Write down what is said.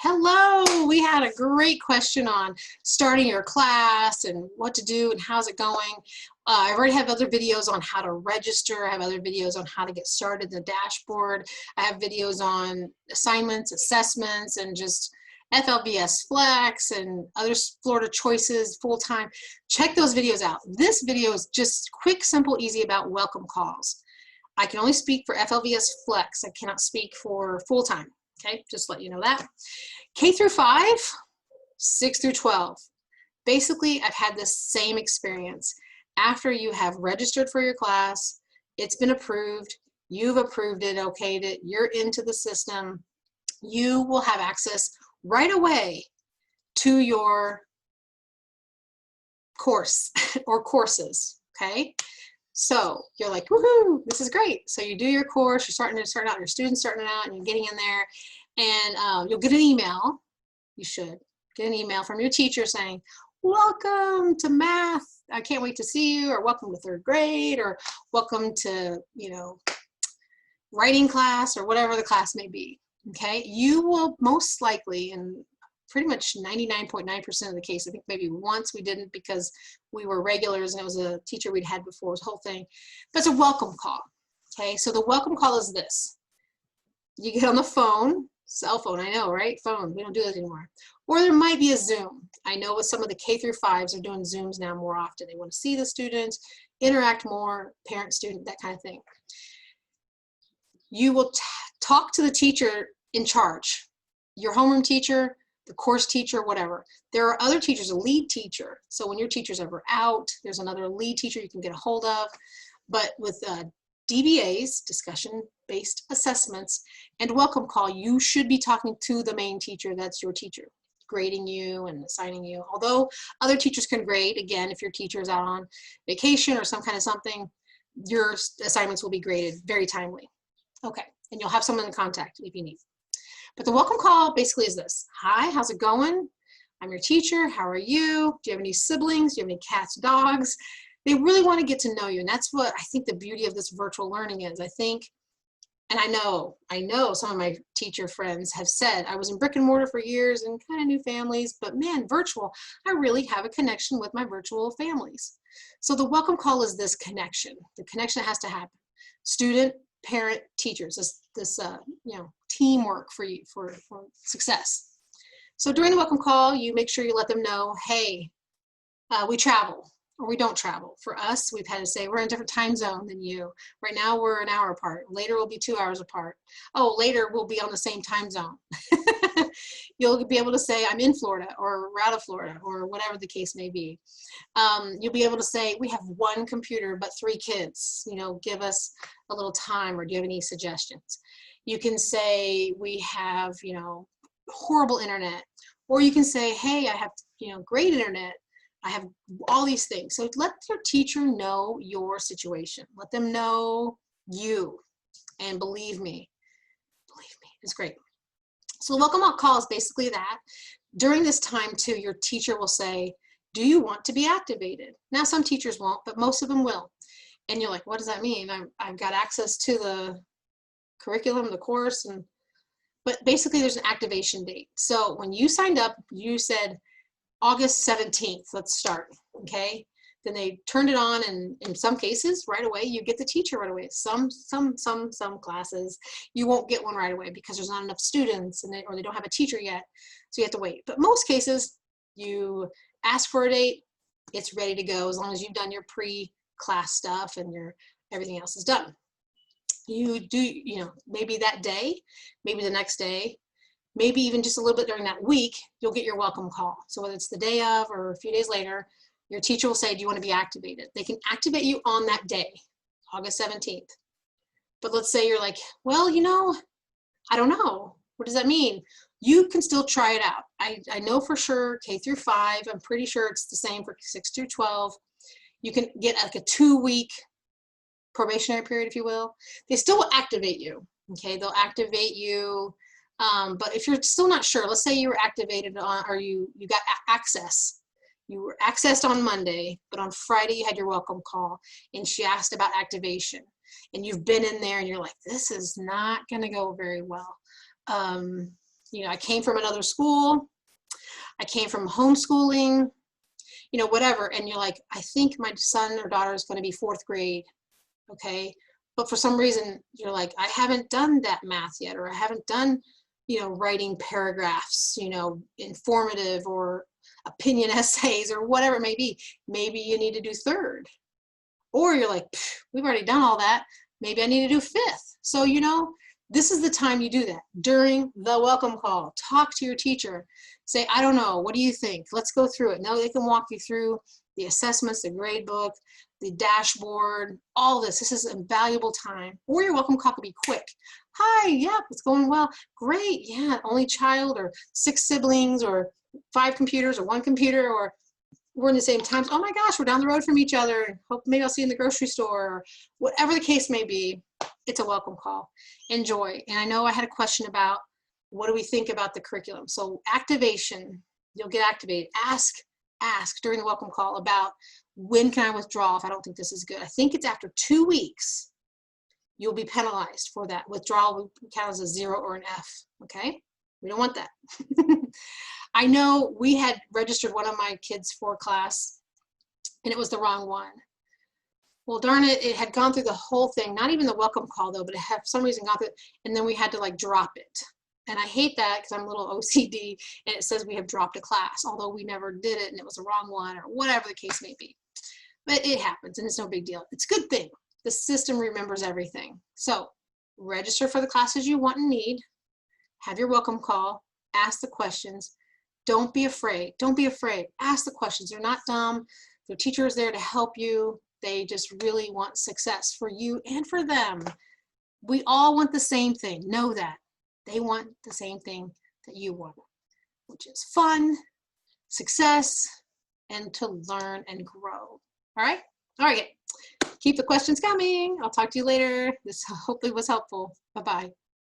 Hello, we had a great question on starting your class and what to do and how's it going. I already have other videos on how to register. I have other videos on how to get started in the dashboard. I have videos on assignments, assessments, and just FLVS Flex and other Florida choices full-time. Check those videos out. This video is just quick, simple, easy about welcome calls. I can only speak for FLVS Flex. I cannot speak for full-time. Okay, just let you know that. K through 5, 6 through 12. Basically, I've had this same experience. After you have registered for your class, it's been approved, you've approved it, okayed it, you're into the system, you will have access right away to your course or courses, okay? So you're like, woohoo, this is great. So you do your course, you're starting out, your students starting out, and you're getting in there, and you'll get an email. You should get an email from your teacher saying, welcome to math. I can't wait to see you, or welcome to 3rd grade, or welcome to, writing class, or whatever the class may be. Okay, you will most likely, and pretty much 99.9% of the case, I think maybe once we didn't because we were regulars and it was a teacher we'd had before, it was the whole thing, but it's a welcome call. Okay, so the welcome call is this. You get on the phone, cell phone, I know, right? Phone, we don't do that anymore. Or there might be a Zoom. I know with some of the K through 5s are doing Zooms now more often. They want to see the students, interact more, parent, student, that kind of thing. You will talk to the teacher in charge, your homeroom teacher, the course teacher, whatever. There are other teachers, a lead teacher. So when your teacher's ever out, there's another lead teacher you can get a hold of. But with DBAs, discussion-based assessments, and welcome call, you should be talking to the main teacher, that's your teacher, grading you and assigning you. Although other teachers can grade, again, if your teacher is out on vacation or some kind of something, your assignments will be graded very timely. Okay, and you'll have someone to contact if you need. But the welcome call basically is this. Hi, how's it going? I'm your teacher, how are you? Do you have any siblings? Do you have any cats, dogs? They really want to get to know you, and that's what I think the beauty of this virtual learning is. I think, and I know some of my teacher friends have said, I was in brick and mortar for years and kind of knew families, but man, virtual, I really have a connection with my virtual families. So the welcome call is this connection. The connection has to happen. Student, parent, teachers, this teamwork for you, for success. So during the welcome call, you make sure you let them know, hey, we travel or we don't travel. For us, we've had to say we're in a different time zone than you. Right now we're an hour apart. Later we'll be 2 hours apart. Oh, later we'll be on the same time zone. You'll be able to say I'm in Florida or we're out of Florida or whatever the case may be. You'll be able to say we have 1 computer but 3 kids. Give us a little time, or do you have any suggestions? You can say we have horrible internet, or you can say, hey, I have great internet. I have all these things. So let your teacher know your situation. Let them know you, and believe me, it's great. So the welcome call is basically that. During this time too, your teacher will say, do you want to be activated? Now some teachers won't, but most of them will. And you're like, what does that mean? I've got access to the curriculum, the course, but basically there's an activation date. So when you signed up, you said August 17th, let's start, okay? Then they turned it on, and in some cases, right away, you get the teacher right away. Some classes, you won't get one right away because there's not enough students, or they don't have a teacher yet, so you have to wait. But most cases, you ask for a date, it's ready to go as long as you've done your pre-class stuff and everything else is done. You do, maybe that day, maybe the next day, maybe even just a little bit during that week, you'll get your welcome call. So whether it's the day of or a few days later, your teacher will say, do you want to be activated? They can activate you on that day, August 17th. But let's say you're like, well, I don't know. What does that mean? You can still try it out. I know for sure K through 5, I'm pretty sure it's the same for 6 through 12. You can get like a 2-week probationary period, if you will. They still will activate you, okay? They'll activate you. But if you're still not sure, let's say you were activated on, or you got access. You were accessed on Monday, but on Friday you had your welcome call, and she asked about activation. And you've been in there and you're like, this is not gonna go very well. You know, I came from another school. I came from homeschooling, you know, whatever. And you're like, I think my son or daughter is going to be 4th grade. Okay. But for some reason you're like, I haven't done that math yet, or I haven't done, you know, writing paragraphs, you know, informative or opinion essays or whatever it may be. Maybe you need to do 3rd. Or you're like, we've already done all that. Maybe I need to do 5th. So, you know, this is the time you do that, during the welcome call. Talk to your teacher. Say, I don't know, what do you think? Let's go through it. Now they can walk you through the assessments, the grade book, the dashboard, all this. This is a valuable time. Or your welcome call could be quick. Hi, yeah, it's going well. Great, yeah, only child, or 6 siblings, or 5 computers, or 1 computer, or we're in the same times. Oh my gosh, we're down the road from each other. Hope maybe I'll see you in the grocery store, or whatever the case may be. It's a welcome call. Enjoy. And I know I had a question about what do we think about the curriculum. So activation, you'll get activated. Ask during the welcome call about, when can I withdraw if I don't think this is good. I think it's after 2 weeks, you'll be penalized for that. Withdrawal will count as a 0 or an F, okay? We don't want that. I know we had registered one of my kids for a class and it was the wrong one. Well, darn it, it had gone through the whole thing, not even the welcome call though, but it had for some reason gone through, and then we had to like drop it. And I hate that because I'm a little OCD and it says we have dropped a class, although we never did it and it was the wrong one, or whatever the case may be. But it happens and it's no big deal. It's a good thing. The system remembers everything. So register for the classes you want and need, have your welcome call, ask the questions. Don't be afraid. Don't be afraid. Ask the questions. They're not dumb. Their teacher is there to help you. They just really want success for you and for them. We all want the same thing. Know that. They want the same thing that you want, which is fun, success, and to learn and grow. All right? All right. Keep the questions coming. I'll talk to you later. This hopefully was helpful. Bye-bye.